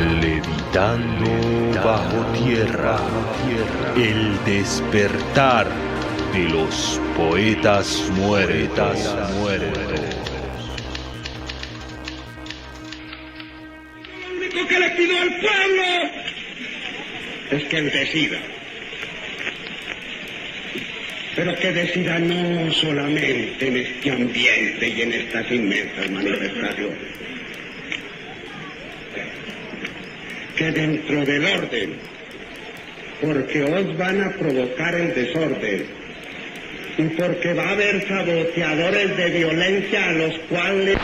Levitando bajo tierra, el despertar de los poetas muertos. Lo único que le pido al pueblo es que decida. Pero que decida no solamente en este ambiente y en estas inmensas manifestaciones. Que dentro del orden, porque os van a provocar el desorden y porque va a haber saboteadores de violencia a los cuales...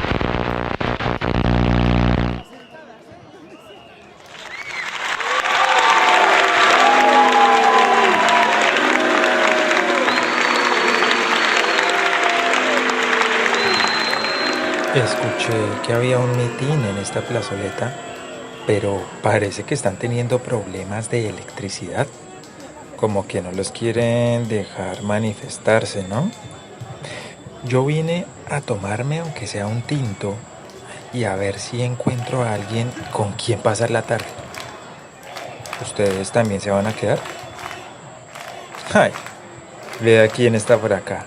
Escuché que había un mitin en esta plazoleta, pero parece que están teniendo problemas de electricidad, como que no los quieren dejar manifestarse, ¿no? Yo vine a tomarme aunque sea un tinto y a ver si encuentro a alguien con quien pasar la tarde. ¿Ustedes también se van a quedar? ¡Ay! Vea quién está por acá.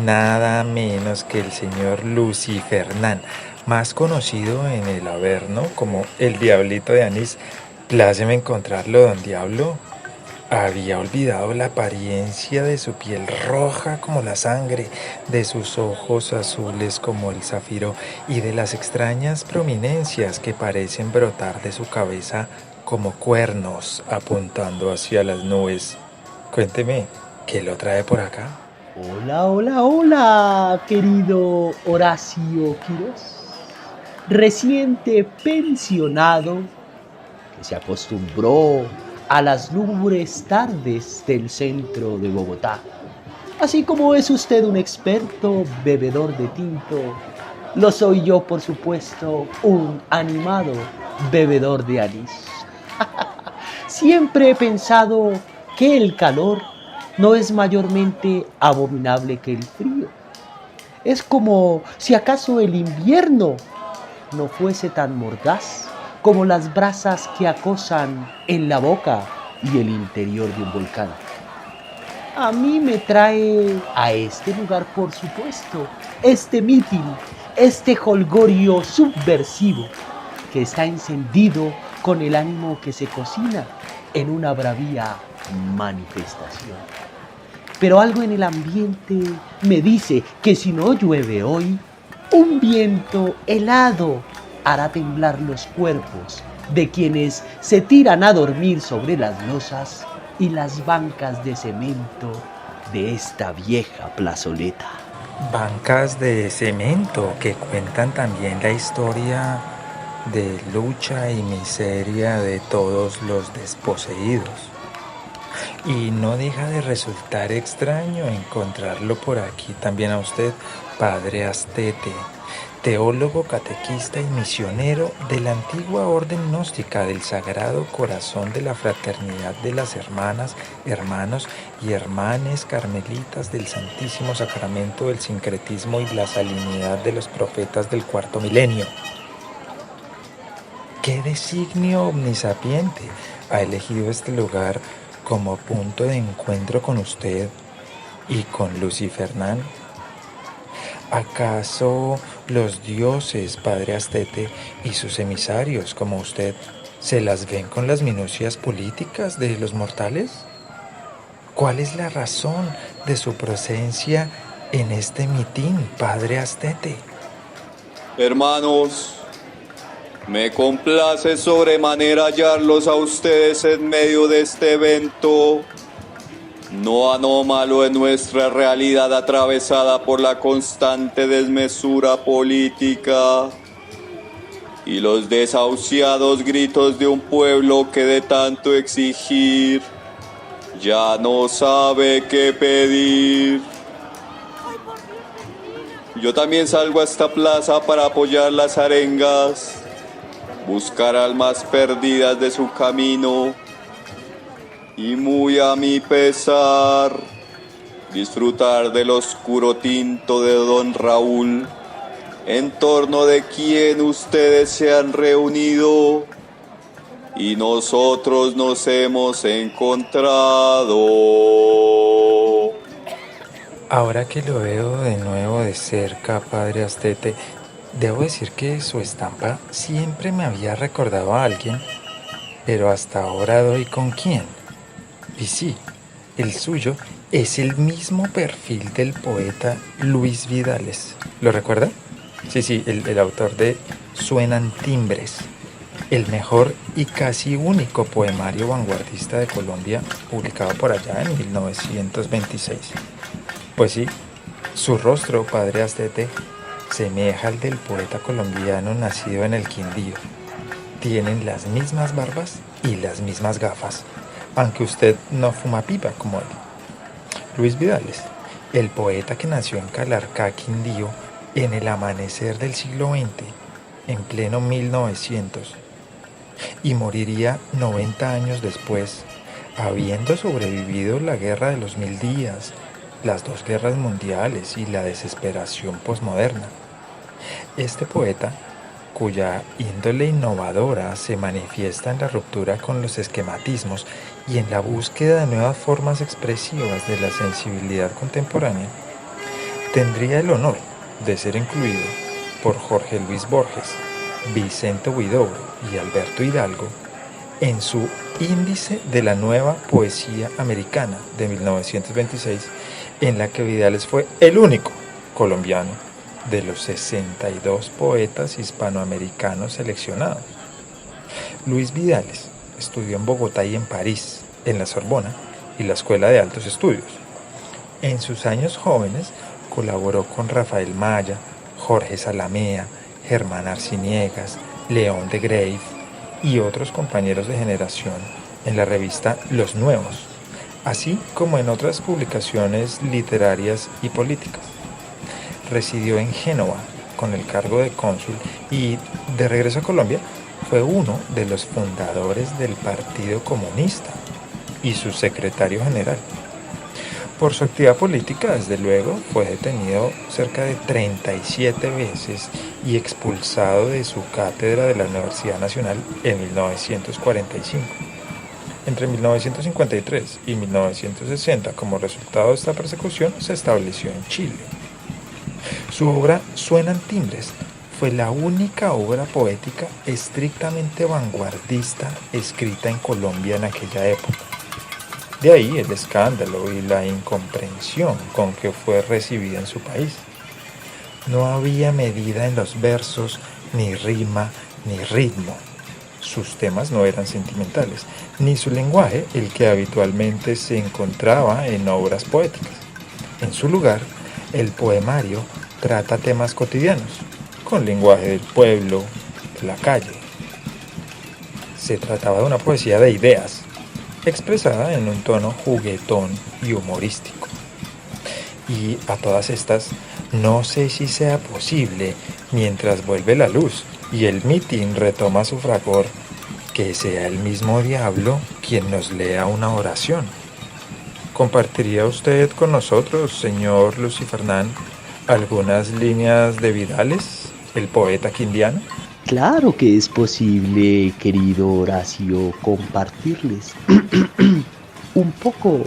Nada menos que el señor Lucifernán, más conocido en el Averno como el Diablito de Anís. Pláceme encontrarlo, don Diablo. Había olvidado la apariencia de su piel roja como la sangre, de sus ojos azules como el zafiro y de las extrañas prominencias que parecen brotar de su cabeza como cuernos apuntando hacia las nubes. Cuénteme, ¿qué lo trae por acá? Hola, querido Horacio Quirós, reciente pensionado que se acostumbró a las lúgubres tardes del centro de Bogotá. Así como es usted un experto bebedor de tinto, lo soy yo, por supuesto, un animado bebedor de anís. Siempre he pensado que el calor no es mayormente abominable que el frío. Es como si acaso el invierno no fuese tan mordaz como las brasas que acosan en la boca y el interior de un volcán. A mí me trae a este lugar, por supuesto, este mitin, este jolgorio subversivo que está encendido con el ánimo que se cocina en una bravía manifestación. Pero algo en el ambiente me dice que si no llueve hoy, un viento helado hará temblar los cuerpos de quienes se tiran a dormir sobre las losas y las bancas de cemento de esta vieja plazoleta. Bancas de cemento que cuentan también la historia de lucha y miseria de todos los desposeídos. Y no deja de resultar extraño encontrarlo por aquí también a usted, Padre Astete, teólogo, catequista y misionero de la antigua orden gnóstica del Sagrado Corazón de la Fraternidad de las Hermanas, Hermanos y Hermanes Carmelitas del Santísimo Sacramento del Sincretismo y la Salinidad de los Profetas del Cuarto Milenio. ¿Qué designio omnisapiente ha elegido este lugar como punto de encuentro con usted y con Lucifernán? ¿Acaso los dioses, Padre Astete, y sus emisarios, como usted, se las ven con las minucias políticas de los mortales? ¿Cuál es la razón de su presencia en este mitin, Padre Astete? Hermanos, me complace sobremanera hallarlos a ustedes en medio de este evento, no anómalo en nuestra realidad atravesada por la constante desmesura política y los desahuciados gritos de un pueblo que de tanto exigir ya no sabe qué pedir. Yo también salgo a esta plaza para apoyar las arengas, buscar almas perdidas de su camino y muy a mi pesar disfrutar del oscuro tinto de don Raúl, en torno de quien ustedes se han reunido y nosotros nos hemos encontrado. Ahora que lo veo de nuevo de cerca, padre Astete, debo decir que su estampa siempre me había recordado a alguien, pero hasta ahora doy con quién. Y sí, el suyo es el mismo perfil del poeta Luis Vidales. ¿Lo recuerda? Sí, el autor de Suenan timbres, el mejor y casi único poemario vanguardista de Colombia, publicado por allá en 1926. Pues sí, su rostro, padre Astete, semeja al del poeta colombiano nacido en el Quindío. Tienen las mismas barbas y las mismas gafas, aunque usted no fuma pipa como él. Luis Vidales, el poeta que nació en Calarcá, Quindío, en el amanecer del siglo XX, en pleno 1900, y moriría 90 años después, habiendo sobrevivido la Guerra de los 1000 días, las 2 guerras mundiales y la desesperación posmoderna. Este poeta, cuya índole innovadora se manifiesta en la ruptura con los esquematismos y en la búsqueda de nuevas formas expresivas de la sensibilidad contemporánea, tendría el honor de ser incluido por Jorge Luis Borges, Vicente Huidobro y Alberto Hidalgo en su Índice de la Nueva Poesía Americana de 1926, en la que Vidales fue el único colombiano de los 62 poetas hispanoamericanos seleccionados. Luis Vidales estudió en Bogotá y en París, en la Sorbona y la Escuela de Altos Estudios. En sus años jóvenes colaboró con Rafael Maya, Jorge Salamea, Germán Arciniegas, León de Grave y otros compañeros de generación en la revista Los Nuevos, así como en otras publicaciones literarias y políticas. Residió en Génova con el cargo de cónsul y, de regreso a Colombia, fue uno de los fundadores del Partido Comunista y su secretario general. Por su actividad política, desde luego, fue detenido cerca de 37 veces y expulsado de su cátedra de la Universidad Nacional en 1945. Entre 1953 y 1960, como resultado de esta persecución, se estableció en Chile. Su obra Suenan timbres fue la única obra poética estrictamente vanguardista escrita en Colombia en aquella época. De ahí el escándalo y la incomprensión con que fue recibida en su país. No había medida en los versos, ni rima, ni ritmo. Sus temas no eran sentimentales, ni su lenguaje el que habitualmente se encontraba en obras poéticas. En su lugar, el poemario trata temas cotidianos, con lenguaje del pueblo, de la calle. Se trataba de una poesía de ideas, expresada en un tono juguetón y humorístico. Y a todas estas, no sé si sea posible, mientras vuelve la luz y el mitin retoma su fragor, que sea el mismo diablo quien nos lea una oración. ¿Compartiría usted con nosotros, señor Lucifernán, algunas líneas de Vidales, el poeta quindiano? Claro que es posible, querido Horacio, compartirles un poco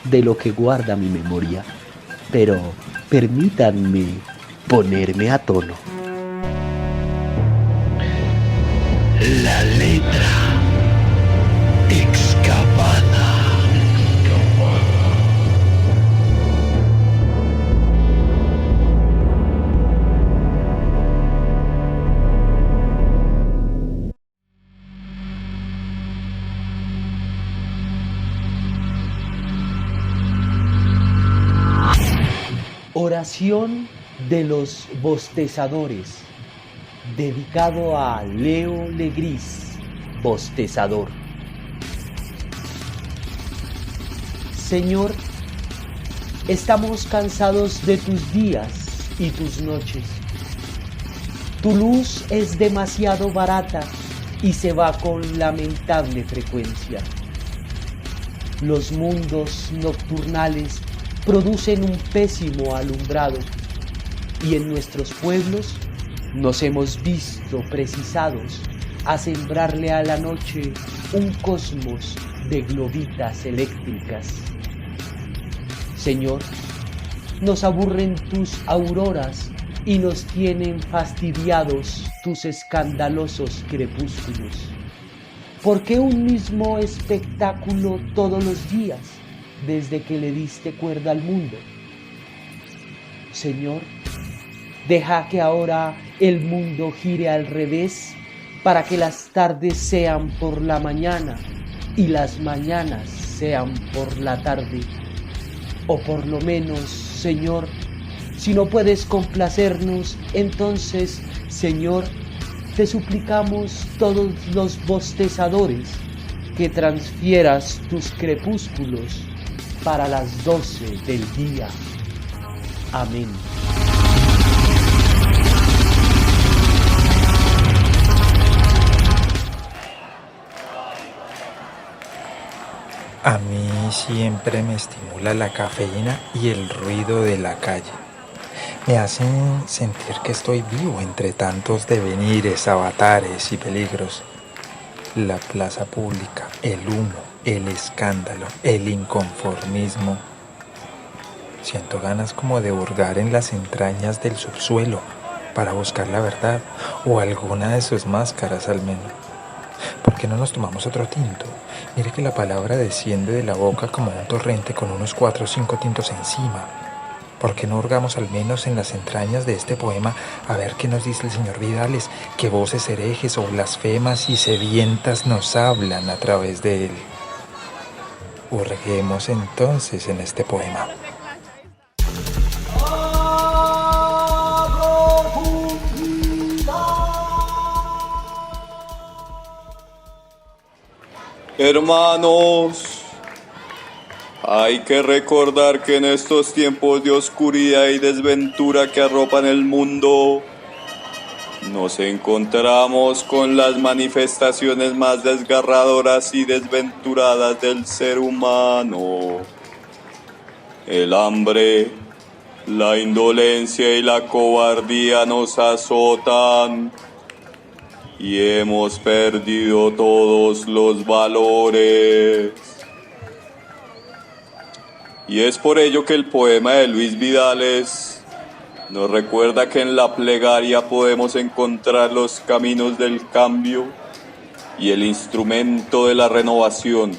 de lo que guarda mi memoria, pero permítanme ponerme a tono. La letra excavada. Oración de los bostezadores, dedicado a Leo Legris, bostezador. Señor, estamos cansados de tus días y tus noches. Tu luz es demasiado barata y se va con lamentable frecuencia. Los mundos nocturnales producen un pésimo alumbrado y en nuestros pueblos nos hemos visto precisados a sembrarle a la noche un cosmos de globitas eléctricas. Señor, nos aburren tus auroras y nos tienen fastidiados tus escandalosos crepúsculos. ¿Por qué un mismo espectáculo todos los días desde que le diste cuerda al mundo? Señor, deja que ahora el mundo gire al revés para que las tardes sean por la mañana y las mañanas sean por la tarde. O por lo menos, Señor, si no puedes complacernos, entonces, Señor, te suplicamos todos los bostezadores que transfieras tus crepúsculos para las 12 del día. Amén. A mí siempre me estimula la cafeína y el ruido de la calle. Me hacen sentir que estoy vivo entre tantos devenires, avatares y peligros. La plaza pública, el humo, el escándalo, el inconformismo. Siento ganas como de hurgar en las entrañas del subsuelo para buscar la verdad o alguna de sus máscaras al menos. ¿Por qué no nos tomamos otro tinto? Mire que la palabra desciende de la boca como un torrente con unos 4 o 5 tintos encima. ¿Por qué no hurgamos al menos en las entrañas de este poema a ver qué nos dice el señor Vidales, qué voces herejes o blasfemas y sedientas nos hablan a través de él? Hurguemos entonces en este poema. Hermanos, hay que recordar que en estos tiempos de oscuridad y desventura que arropan el mundo, nos encontramos con las manifestaciones más desgarradoras y desventuradas del ser humano. El hambre, la indolencia y la cobardía nos azotan. Y hemos perdido todos los valores. Y es por ello que el poema de Luis Vidales nos recuerda que en la plegaria podemos encontrar los caminos del cambio y el instrumento de la renovación.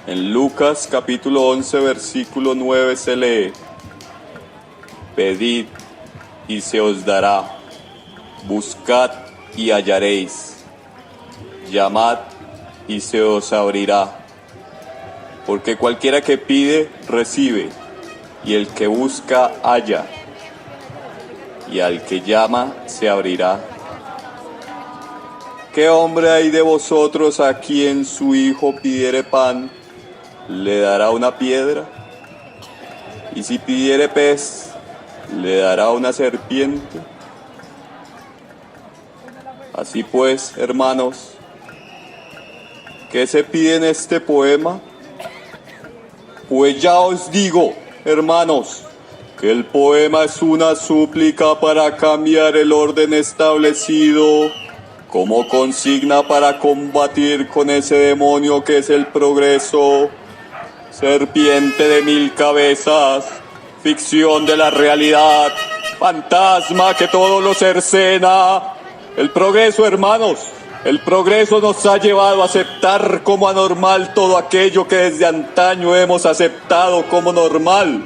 En Lucas capítulo 11 versículo 9 se lee: Pedid y se os dará. Buscad y hallaréis, llamad y se os abrirá. Porque cualquiera que pide, recibe, y el que busca, halla, y al que llama, se abrirá. ¿Qué hombre hay de vosotros a quien su hijo pidiere pan, le dará una piedra? Y si pidiere pez, le dará una serpiente. Así pues, hermanos, ¿qué se pide en este poema? Pues ya os digo, hermanos, que el poema es una súplica para cambiar el orden establecido como consigna para combatir con ese demonio que es el progreso, serpiente de 1000 cabezas, ficción de la realidad, fantasma que todo lo cercena. El progreso, hermanos, el progreso nos ha llevado a aceptar como anormal todo aquello que desde antaño hemos aceptado como normal.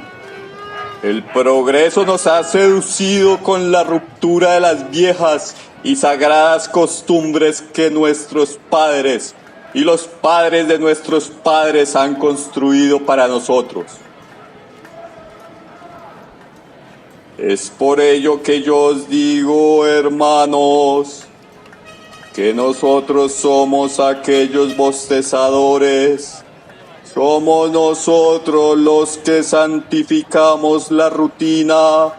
El progreso nos ha seducido con la ruptura de las viejas y sagradas costumbres que nuestros padres y los padres de nuestros padres han construido para nosotros. Es por ello que yo os digo, hermanos, que nosotros somos aquellos bostezadores, somos nosotros los que santificamos la rutina,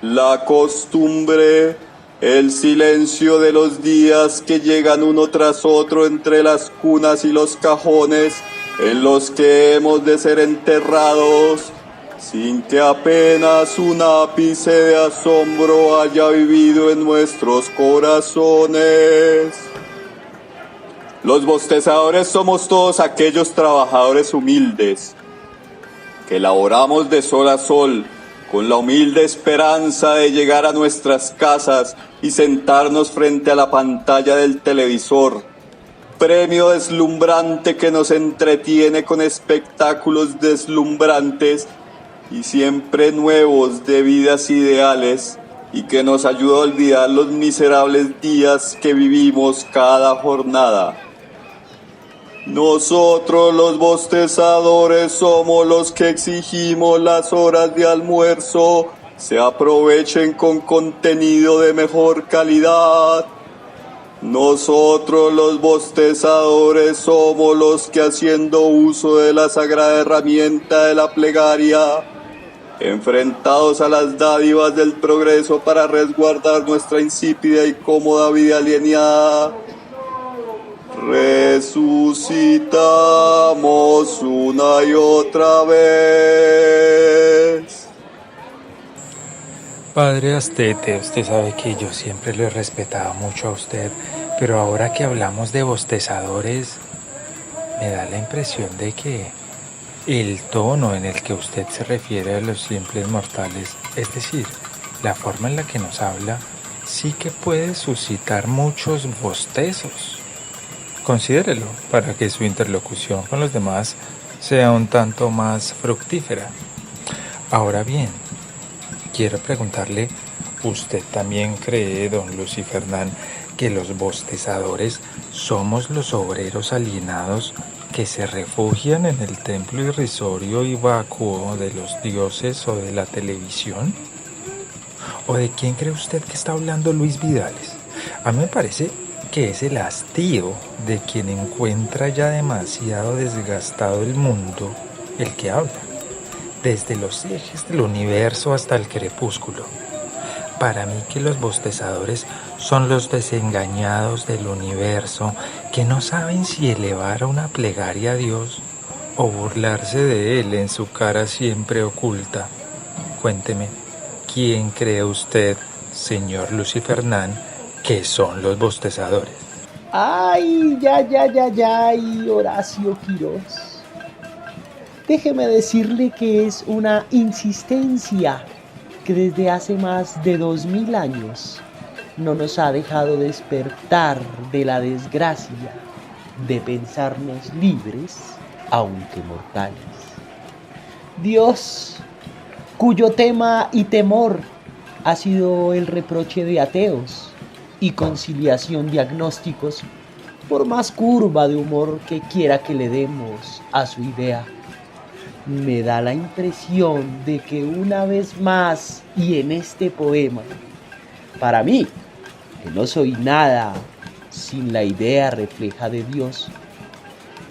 la costumbre, el silencio de los días que llegan uno tras otro entre las cunas y los cajones en los que hemos de ser enterrados, sin que apenas un ápice de asombro haya vivido en nuestros corazones. Los bostezadores somos todos aquellos trabajadores humildes que laboramos de sol a sol con la humilde esperanza de llegar a nuestras casas y sentarnos frente a la pantalla del televisor, premio deslumbrante que nos entretiene con espectáculos deslumbrantes y siempre nuevos de vidas ideales y que nos ayuda a olvidar los miserables días que vivimos cada jornada. Nosotros los bostezadores somos los que exigimos las horas de almuerzo se aprovechen con contenido de mejor calidad. Nosotros los bostezadores somos los que haciendo uso de la sagrada herramienta de la plegaria, enfrentados a las dádivas del progreso para resguardar nuestra insípida y cómoda vida alienada, resucitamos una y otra vez. Padre Astete, usted sabe que yo siempre lo he respetado mucho a usted, pero ahora que hablamos de bostezadores, me da la impresión de que el tono en el que usted se refiere a los simples mortales, es decir, la forma en la que nos habla, sí que puede suscitar muchos bostezos. Considérelo para que su interlocución con los demás sea un tanto más fructífera. Ahora bien, quiero preguntarle, ¿usted también cree, don Lucifernán, que los bostezadores somos los obreros alienados que se refugian en el templo irrisorio y vacuo de los dioses o de la televisión? ¿O de quién cree usted que está hablando Luis Vidales? A mí me parece que es el hastío de quien encuentra ya demasiado desgastado el mundo el que habla, desde los ejes del universo hasta el crepúsculo. Para mí que los bostezadores son los desengañados del universo que no saben si elevar una plegaria a Dios o burlarse de él en su cara siempre oculta. Cuénteme, ¿quién cree usted, señor Lucifernán, que son los bostezadores? Ay, Horacio Quirós. Déjeme decirle que es una insistencia que desde hace más de 2000 años no nos ha dejado despertar de la desgracia de pensarnos libres, aunque mortales. Dios, cuyo tema y temor ha sido el reproche de ateos y conciliación de agnósticos, por más curva de humor que quiera que le demos a su idea, me da la impresión de que una vez más y en este poema, para mí, que no soy nada sin la idea refleja de Dios,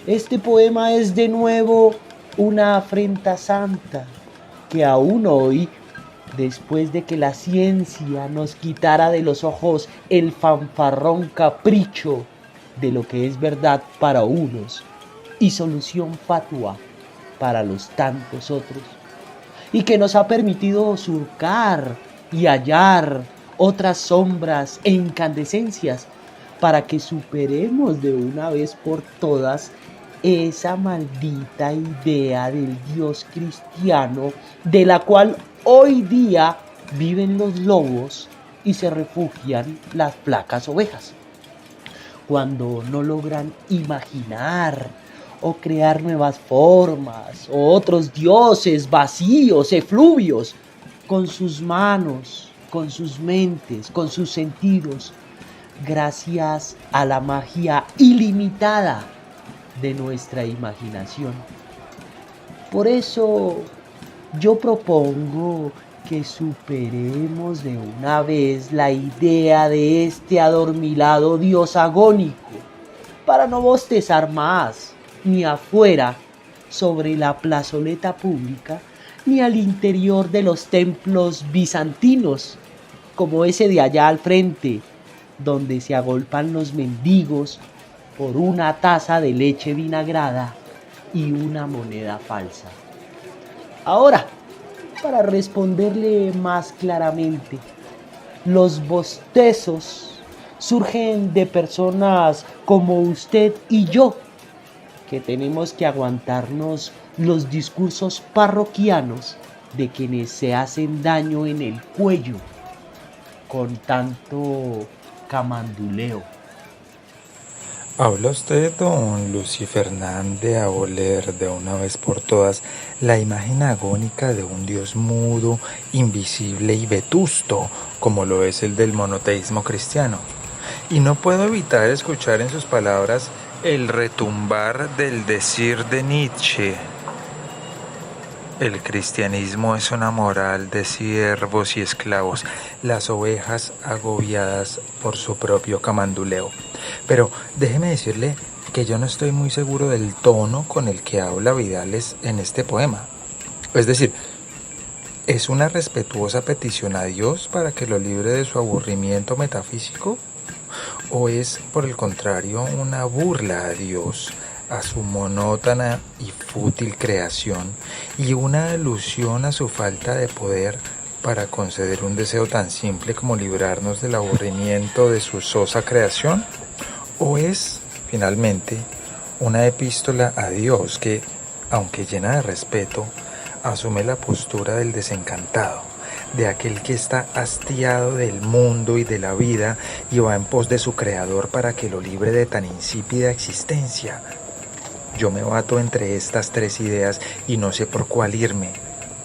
este poema es de nuevo una afrenta santa que aún hoy, después de que la ciencia nos quitara de los ojos el fanfarrón capricho de lo que es verdad para unos y solución fatua para los tantos otros, y que nos ha permitido surcar y hallar otras sombras e incandescencias para que superemos de una vez por todas esa maldita idea del Dios cristiano de la cual hoy día viven los lobos y se refugian las flacas ovejas, cuando no logran imaginar o crear nuevas formas o otros dioses vacíos, efluvios, con sus manos, con sus mentes, con sus sentidos, gracias a la magia ilimitada de nuestra imaginación. Por eso yo propongo que superemos de una vez la idea de este adormilado dios agónico, para no bostezar más, ni afuera sobre la plazoleta pública, ni al interior de los templos bizantinos, como ese de allá al frente, donde se agolpan los mendigos por una taza de leche vinagrada y una moneda falsa. Ahora, para responderle más claramente. Los bostezos surgen de personas como usted y yo, que tenemos que aguantarnos los discursos parroquianos de quienes se hacen daño en el cuello con tanto camanduleo. ¿Habla usted, don Lucy Fernán, de aboler de una vez por todas la imagen agónica de un Dios mudo, invisible y vetusto, como lo es el del monoteísmo cristiano? Y no puedo evitar escuchar en sus palabras el retumbar del decir de Nietzsche: el cristianismo es una moral de siervos y esclavos, las ovejas agobiadas por su propio camanduleo. Pero déjeme decirle que yo no estoy muy seguro del tono con el que habla Vidales en este poema. Es decir, ¿es una respetuosa petición a Dios para que lo libre de su aburrimiento metafísico? ¿O es, por el contrario, una burla a Dios, a su monótona y fútil creación, y una alusión a su falta de poder para conceder un deseo tan simple como librarnos del aburrimiento de su sosa creación? ¿O es, finalmente, una epístola a Dios que, aunque llena de respeto, asume la postura del desencantado, de aquel que está hastiado del mundo y de la vida y va en pos de su creador para que lo libre de tan insípida existencia? Yo me bato entre estas tres ideas y no sé por cuál irme.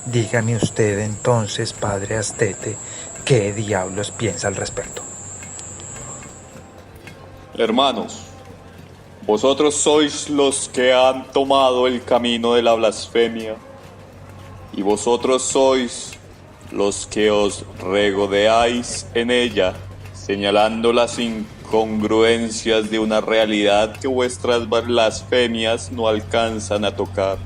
Dígame usted entonces, padre Astete, ¿qué diablos piensa al respecto? Hermanos, vosotros sois los que han tomado el camino de la blasfemia, y vosotros sois los que os regodeáis en ella, señalando las incongruencias de una realidad que vuestras blasfemias no alcanzan a tocar.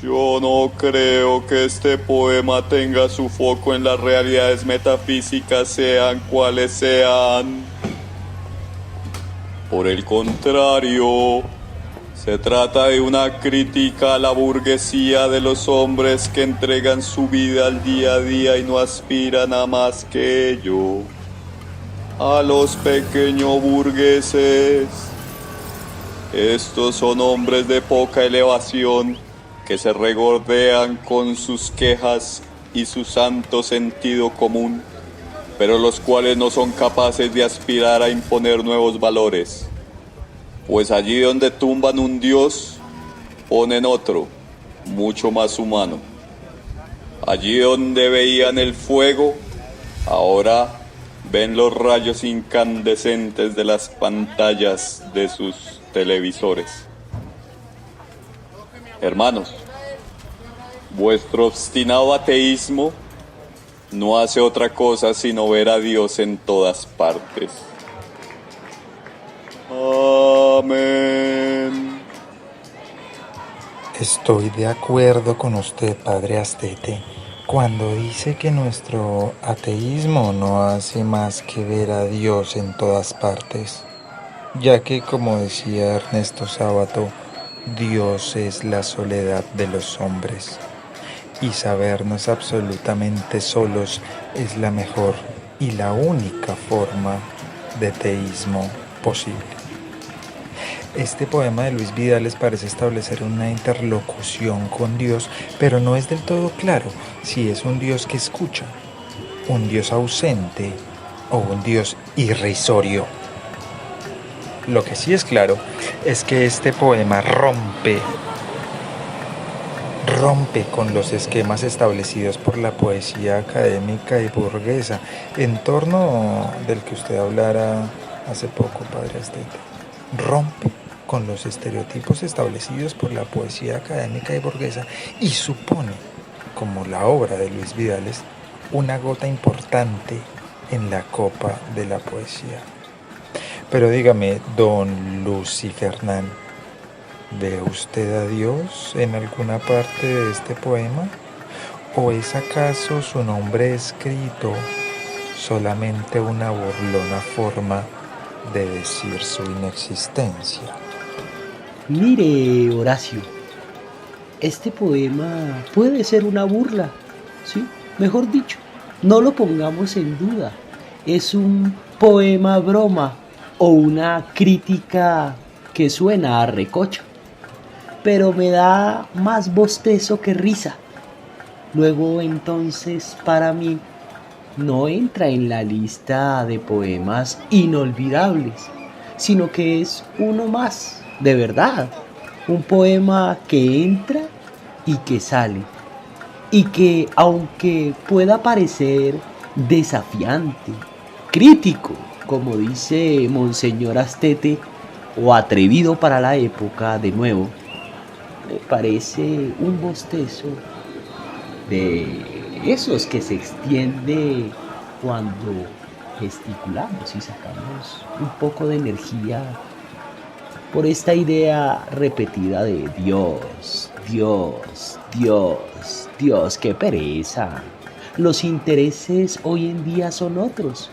Yo no creo que este poema tenga su foco en las realidades metafísicas, sean cuales sean. Por el contrario, se trata de una crítica a la burguesía de los hombres que entregan su vida al día a día y no aspiran a más que ello. A los pequeños burgueses. Estos son hombres de poca elevación que se regordean con sus quejas y su santo sentido común, pero los cuales no son capaces de aspirar a imponer nuevos valores. Pues allí donde tumban un Dios, ponen otro, mucho más humano. Allí donde veían el fuego, ahora ven los rayos incandescentes de las pantallas de sus televisores. Hermanos, vuestro obstinado ateísmo no hace otra cosa sino ver a Dios en todas partes. Amén. Estoy de acuerdo con usted, padre Astete, cuando dice que nuestro ateísmo no hace más que ver a Dios en todas partes, ya que, como decía Ernesto Sábato, Dios es la soledad de los hombres, y sabernos absolutamente solos es la mejor y la única forma de teísmo posible. Este poema de Luis Vidales parece establecer una interlocución con Dios, pero no es del todo claro si es un Dios que escucha, un Dios ausente o un Dios irrisorio. Lo que sí es claro es que este poema rompe con los esquemas establecidos por la poesía académica y burguesa, en torno del que usted hablara hace poco, padre Astete. Rompe con los estereotipos establecidos por la poesía académica y burguesa y supone, como la obra de Luis Vidales, una gota importante en la copa de la poesía. Pero dígame, don Lucy Fernán, ¿ve usted a Dios en alguna parte de este poema? ¿O es acaso su nombre escrito solamente una burlona forma de decir su inexistencia? Mire, Horacio, este poema puede ser una burla, ¿sí? Mejor dicho, no lo pongamos en duda. Es un poema broma o una crítica que suena a recocha, pero me da más bostezo que risa. Luego entonces para mí no entra en la lista de poemas inolvidables, sino que es uno más, de verdad. Un poema que entra y que sale. Y que aunque pueda parecer desafiante, crítico, como dice Monseñor Astete, o atrevido para la época, de nuevo, me parece un bostezo de esos que se extiende cuando gesticulamos y sacamos un poco de energía por esta idea repetida de Dios, Dios, Dios, Dios, qué pereza. Los intereses hoy en día son otros.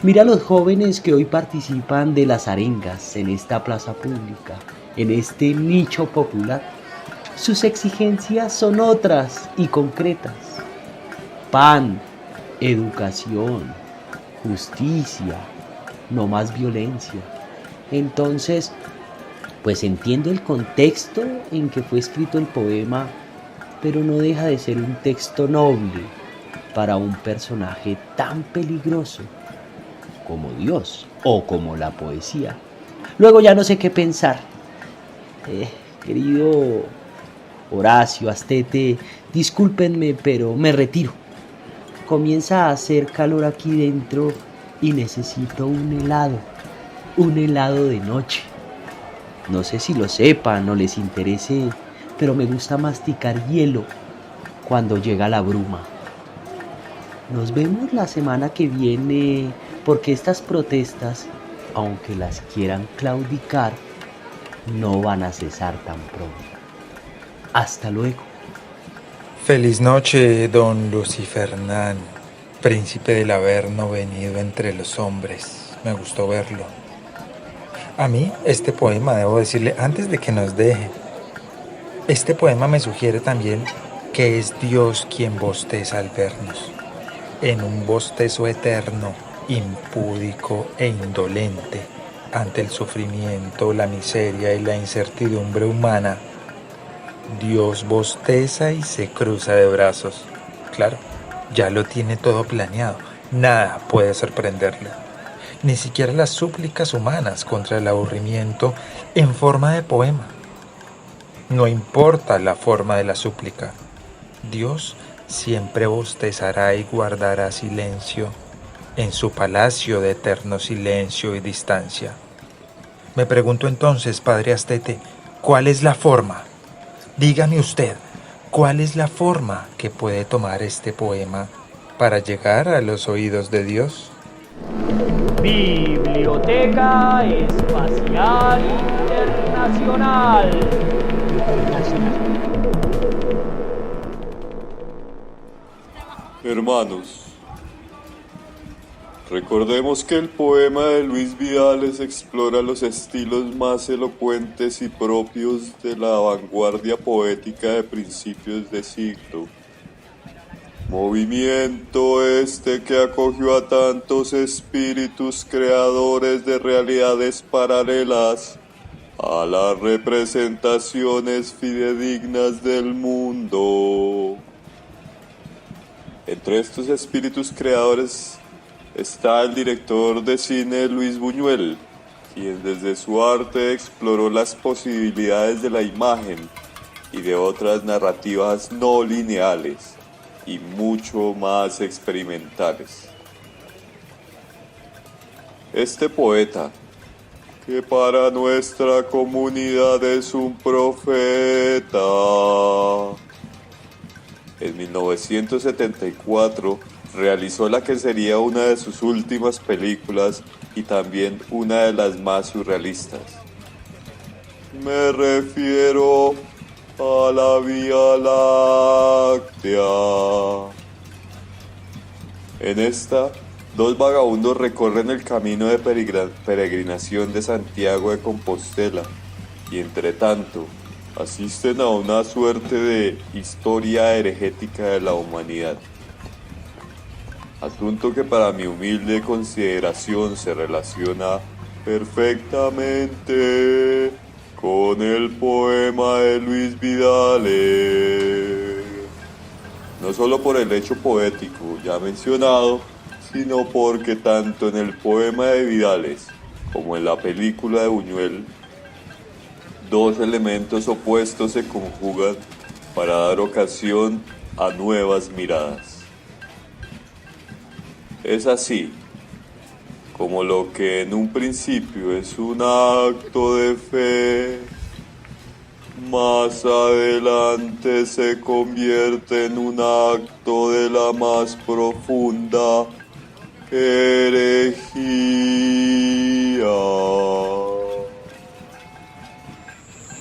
Mira a los jóvenes que hoy participan de las arengas en esta plaza pública, en este nicho popular. Sus exigencias son otras y concretas. Pan, educación, justicia, no más violencia. Entonces, pues entiendo el contexto en que fue escrito el poema, pero no deja de ser un texto noble para un personaje tan peligroso como Dios o como la poesía. Luego ya no sé qué pensar. Querido Horacio, Astete, discúlpenme, pero me retiro. Comienza a hacer calor aquí dentro y necesito un helado de noche. No sé si lo sepan o les interese, pero me gusta masticar hielo cuando llega la bruma. Nos vemos la semana que viene, porque estas protestas, aunque las quieran claudicar, no van a cesar tan pronto. Hasta luego. Feliz noche, don Lucifernán, príncipe del Averno venido entre los hombres. Me gustó verlo. A mí, este poema, debo decirle, antes de que nos deje, este poema me sugiere también que es Dios quien bosteza al vernos, en un bostezo eterno, impúdico e indolente ante el sufrimiento, la miseria y la incertidumbre humana. Dios bosteza y se cruza de brazos. Claro, ya lo tiene todo planeado, nada puede sorprenderle. Ni siquiera las súplicas humanas contra el aburrimiento en forma de poema. No importa la forma de la súplica, Dios siempre bostezará y guardará silencio en su palacio de eterno silencio y distancia. Me pregunto entonces, Padre Astete, ¿cuál es la forma? Dígame usted, ¿cuál es la forma que puede tomar este poema para llegar a los oídos de Dios? Biblioteca Espacial Internacional. Hermanos, recordemos que el poema de Luis Vidales explora los estilos más elocuentes y propios de la vanguardia poética de principios de siglo. Movimiento este que acogió a tantos espíritus creadores de realidades paralelas a las representaciones fidedignas del mundo. Entre estos espíritus creadores está el director de cine Luis Buñuel, quien desde su arte exploró las posibilidades de la imagen y de otras narrativas no lineales y mucho más experimentales. Este poeta, que para nuestra comunidad es un profeta, en 1974 realizó la que sería una de sus últimas películas y también una de las más surrealistas. Me refiero a la Vía Láctea. En esta, dos vagabundos recorren el camino de peregrinación de Santiago de Compostela y entre tanto, asisten a una suerte de historia heregética de la humanidad. Asunto que para mi humilde consideración se relaciona perfectamente con el poema de Luis Vidales. No solo por el hecho poético ya mencionado, sino porque tanto en el poema de Vidales como en la película de Buñuel, dos elementos opuestos se conjugan para dar ocasión a nuevas miradas. Es así como lo que en un principio es un acto de fe, más adelante se convierte en un acto de la más profunda herejía.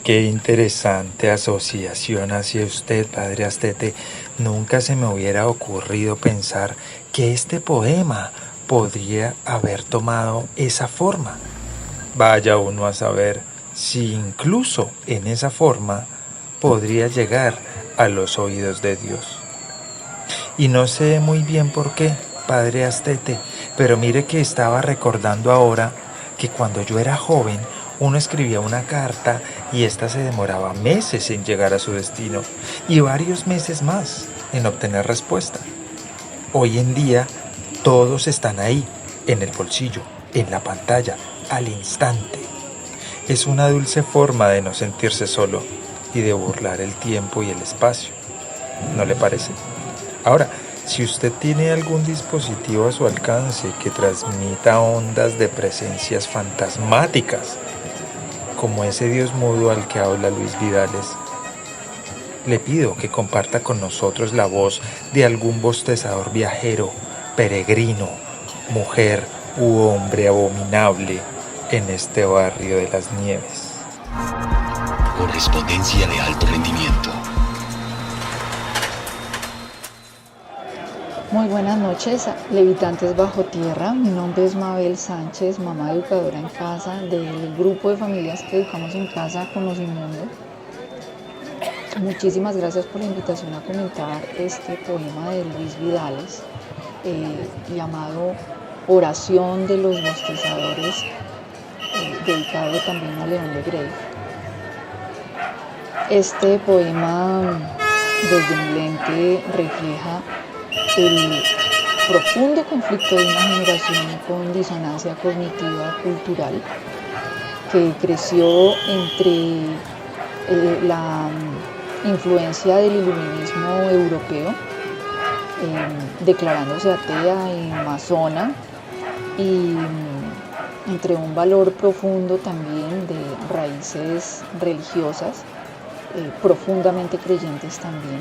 Qué interesante asociación hacia usted, padre Astete. Nunca se me hubiera ocurrido pensar que este poema podría haber tomado esa forma. Vaya uno a saber si incluso en esa forma podría llegar a los oídos de Dios. Y no sé muy bien por qué, padre Astete, pero mire que estaba recordando ahora que cuando yo era joven, uno escribía una carta y ésta se demoraba meses en llegar a su destino y varios meses más en obtener respuesta. Hoy en día, todos están ahí, en el bolsillo, en la pantalla, al instante. Es una dulce forma de no sentirse solo y de burlar el tiempo y el espacio. ¿No le parece? Ahora, si usted tiene algún dispositivo a su alcance que transmita ondas de presencias fantasmáticas, como ese Dios mudo al que habla Luis Vidales, le pido que comparta con nosotros la voz de algún bostezador viajero, peregrino, mujer u hombre abominable en este barrio de las nieves. Correspondencia de alto rendimiento. Muy buenas noches, levitantes bajo tierra. Mi nombre es Mabel Sánchez, mamá educadora en casa del grupo de familias que educamos en casa con los inmundos. Muchísimas gracias por la invitación a comentar este poema de Luis Vidales, llamado Oración de los Bostezadores, dedicado también a León Legrave. Este poema, desde mi lente, refleja el profundo conflicto de una generación con disonancia cognitiva cultural que creció entre la influencia del iluminismo europeo, declarándose atea y masona, y entre un valor profundo también de raíces religiosas, profundamente creyentes también.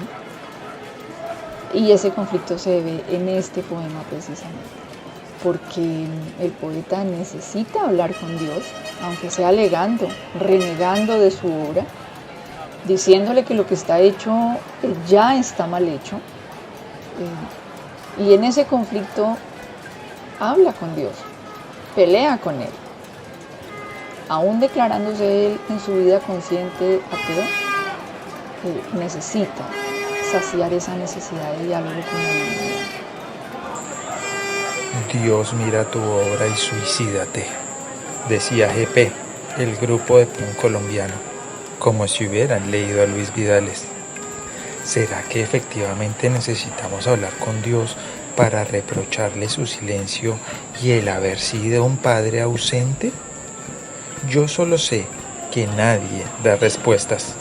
Y ese conflicto se ve en este poema precisamente, porque el poeta necesita hablar con Dios, aunque sea alegando, renegando de su obra, diciéndole que lo que está hecho ya está mal hecho. Y en ese conflicto habla con Dios, pelea con Él. Aún declarándose Él en su vida consciente ateo, necesita saciar esa necesidad de diálogo con la divinidad. Dios mira tu obra y suicídate, decía GP, el grupo de punk colombiano, como si hubieran leído a Luis Vidales. ¿Será que efectivamente necesitamos hablar con Dios para reprocharle su silencio y el haber sido un padre ausente? Yo solo sé que nadie da respuestas.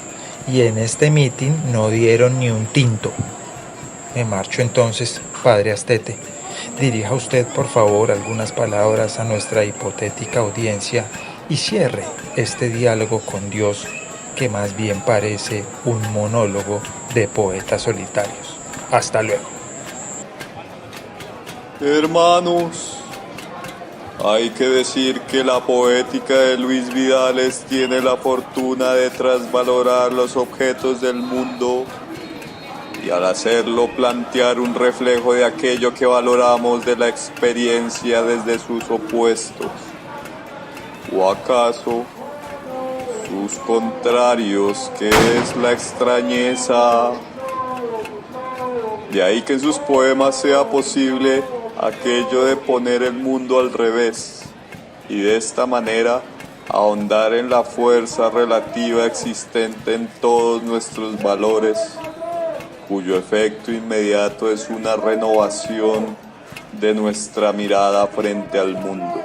Y en este mitin no dieron ni un tinto. Me marcho entonces, padre Astete. Dirija usted, por favor, algunas palabras a nuestra hipotética audiencia y cierre este diálogo con Dios, que más bien parece un monólogo de poetas solitarios. Hasta luego. Hermanos, hay que decir que la poética de Luis Vidales tiene la fortuna de trasvalorar los objetos del mundo y al hacerlo plantear un reflejo de aquello que valoramos de la experiencia desde sus opuestos. ¿O acaso sus contrarios, que es la extrañeza. De ahí que en sus poemas sea posible aquello de poner el mundo al revés y de esta manera ahondar en la fuerza relativa existente en todos nuestros valores, cuyo efecto inmediato es una renovación de nuestra mirada frente al mundo.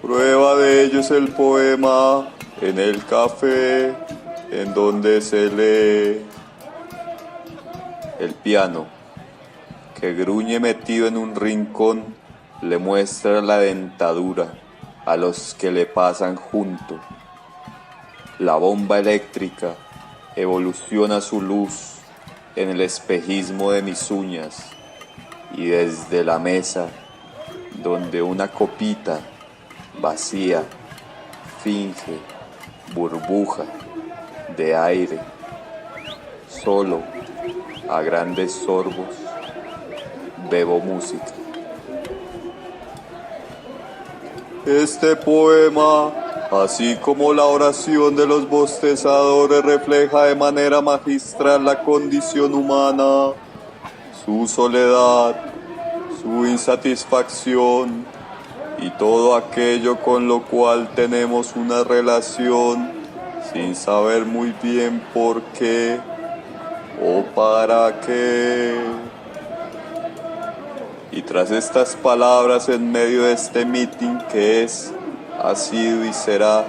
Prueba de ello es el poema En el café, en donde se lee: el piano, que gruñe metido en un rincón, le muestra la dentadura a los que le pasan junto. La bomba eléctrica evoluciona su luz en el espejismo de mis uñas, y desde la mesa, donde una copita vacía finge burbuja de aire, solo a grandes sorbos bebo música. Este poema, así como la oración de los bostezadores, refleja de manera magistral la condición humana, su soledad, su insatisfacción y todo aquello con lo cual tenemos una relación sin saber muy bien por qué o para qué. Y tras estas palabras, en medio de este meeting que es, ha sido y será,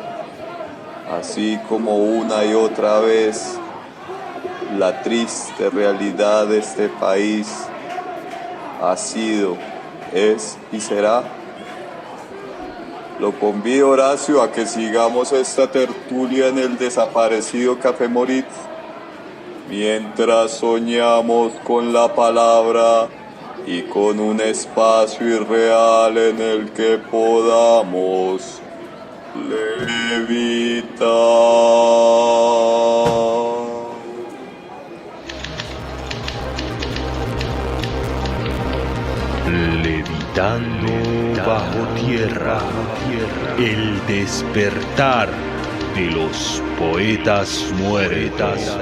así como una y otra vez, la triste realidad de este país ha sido, es y será, lo convido, Horacio, a que sigamos esta tertulia en el desaparecido Café Moritz, mientras soñamos con la palabra y con un espacio irreal en el que podamos levitar. Levitando bajo tierra, el despertar de los poetas muertos.